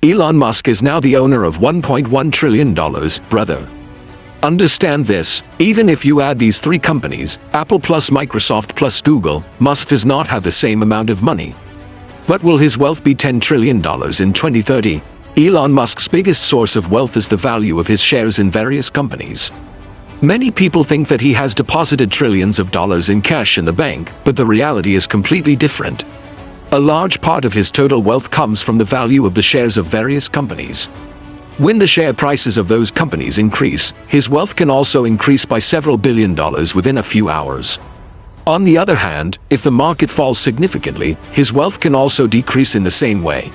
Elon Musk is now the owner of $1.1 trillion, brother. Understand this, even if you add these three companies, Apple plus Microsoft plus Google, Musk does not have the same amount of money. But will his wealth be $10 trillion in 2030? Elon Musk's biggest source of wealth is the value of his shares in various companies. Many people think that he has deposited trillions of dollars in cash in the bank, but the reality is completely different. A large part of his total wealth comes from the value of the shares of various companies. When the share prices of those companies increase, his wealth can also increase by several billion dollars within a few hours. On the other hand, if the market falls significantly, his wealth can also decrease in the same way.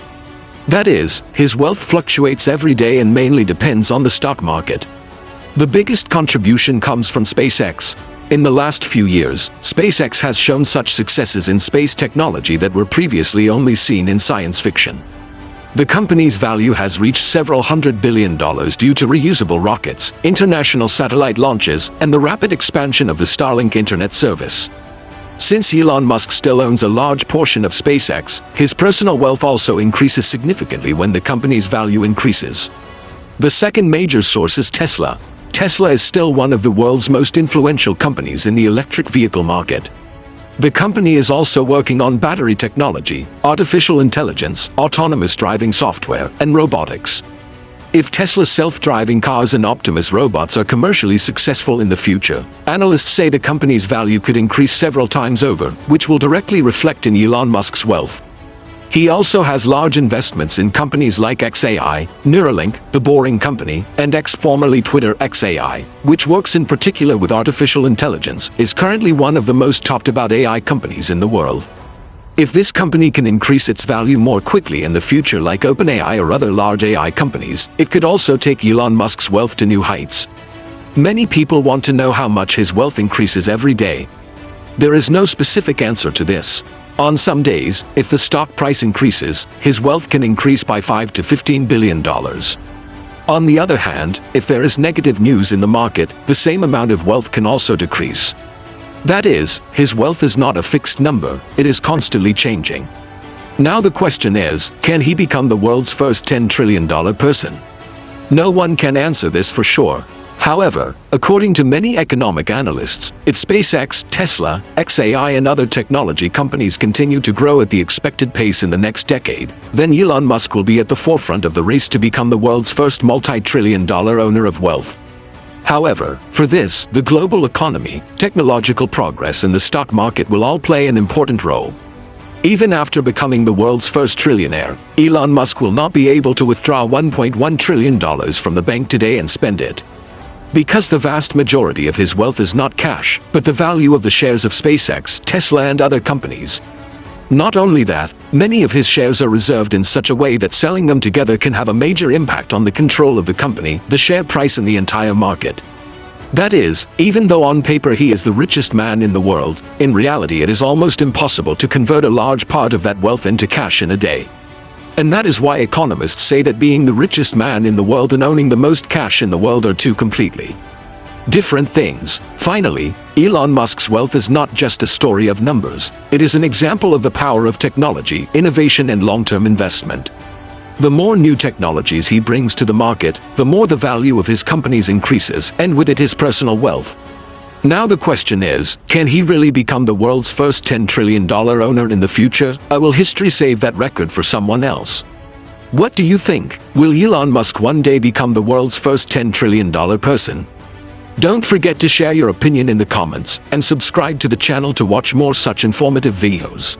That is, his wealth fluctuates every day and mainly depends on the stock market. The biggest contribution comes from SpaceX. In the last few years, SpaceX has shown such successes in space technology that were previously only seen in science fiction. The company's value has reached several $100 billion due to reusable rockets, international satellite launches, and the rapid expansion of the Starlink internet service. Since Elon Musk still owns a large portion of SpaceX, his personal wealth also increases significantly when the company's value increases. The second major source is Tesla. Tesla is still one of the world's most influential companies in the electric vehicle market. The company is also working on battery technology, artificial intelligence, autonomous driving software, and robotics. If Tesla's self-driving cars and Optimus robots are commercially successful in the future, analysts say the company's value could increase several times over, which will directly reflect in Elon Musk's wealth. He also has large investments in companies like xAI, Neuralink, The Boring Company, and X, formerly Twitter. xAI, which works in particular with artificial intelligence, is currently one of the most talked about AI companies in the world. If this company can increase its value more quickly in the future like OpenAI or other large AI companies, it could also take Elon Musk's wealth to new heights. Many people want to know how much his wealth increases every day. There is no specific answer to this. On some days, if the stock price increases, his wealth can increase by $5 to $15 billion. On the other hand, if there is negative news in the market, the same amount of wealth can also decrease. That is, his wealth is not a fixed number, it is constantly changing. Now the question is, can he become the world's first $10 trillion person? No one can answer this for sure. However, according to many economic analysts, if SpaceX, Tesla, xAI and other technology companies continue to grow at the expected pace in the next decade, then Elon Musk will be at the forefront of the race to become the world's first multi-trillion-dollar owner of wealth. However, for this, the global economy, technological progress and the stock market will all play an important role. Even after becoming the world's first trillionaire, Elon Musk will not be able to withdraw $1.1 trillion from the bank today and spend it. Because the vast majority of his wealth is not cash, but the value of the shares of SpaceX, Tesla and other companies. Not only that, many of his shares are reserved in such a way that selling them together can have a major impact on the control of the company, the share price and the entire market. That is, even though on paper he is the richest man in the world, in reality it is almost impossible to convert a large part of that wealth into cash in a day. And that is why economists say that being the richest man in the world and owning the most cash in the world are two completely different things. Finally, Elon Musk's wealth is not just a story of numbers, it is an example of the power of technology, innovation and long-term investment. The more new technologies he brings to the market, the more the value of his companies increases, and with it his personal wealth. Now the question is, can he really become the world's first $10 trillion owner in the future, or will history save that record for someone else? What do you think? Will Elon Musk one day become the world's first $10 trillion person? Don't forget to share your opinion in the comments, and subscribe to the channel to watch more such informative videos.